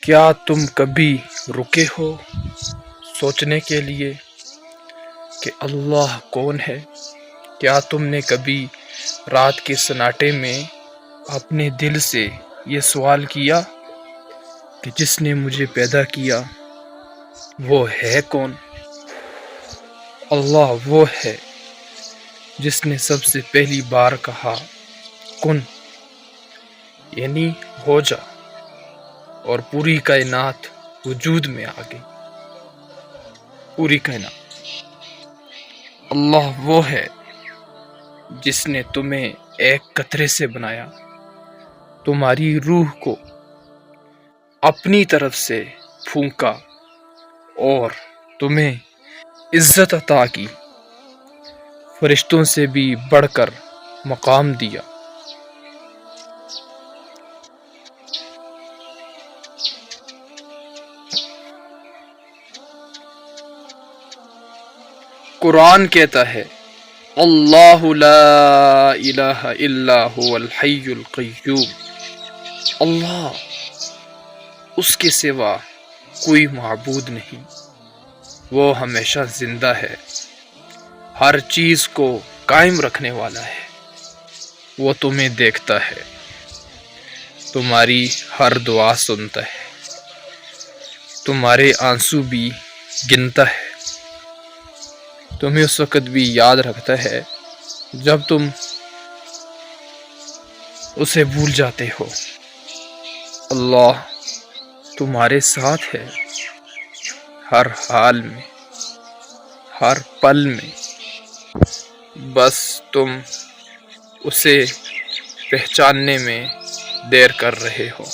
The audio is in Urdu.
کیا تم کبھی رکے ہو سوچنے کے لیے کہ اللہ کون ہے؟ کیا تم نے کبھی رات کے سناٹے میں اپنے دل سے یہ سوال کیا کہ جس نے مجھے پیدا کیا وہ ہے کون؟ اللہ وہ ہے جس نے سب سے پہلی بار کہا کن، یعنی ہو جا، اور پوری کائنات وجود میں آ گئی۔ پوری کائنات۔ اللہ وہ ہے جس نے تمہیں ایک قطرے سے بنایا، تمہاری روح کو اپنی طرف سے پھونکا اور تمہیں عزت عطا کی، فرشتوں سے بھی بڑھ کر مقام دیا۔ قرآن کہتا ہے اللہ لا الہ الا هو الحی القیوم، اللہ، اس کے سوا کوئی معبود نہیں، وہ ہمیشہ زندہ ہے، ہر چیز کو قائم رکھنے والا ہے، وہ تمہیں دیکھتا ہے، تمہاری ہر دعا سنتا ہے، تمہارے آنسو بھی گنتا ہے، تمہیں اس وقت بھی یاد رکھتا ہے جب تم اسے بھول جاتے ہو۔ اللہ تمہارے ساتھ ہے، ہر حال میں، ہر پل میں، بس تم اسے پہچاننے میں دیر کر رہے ہو۔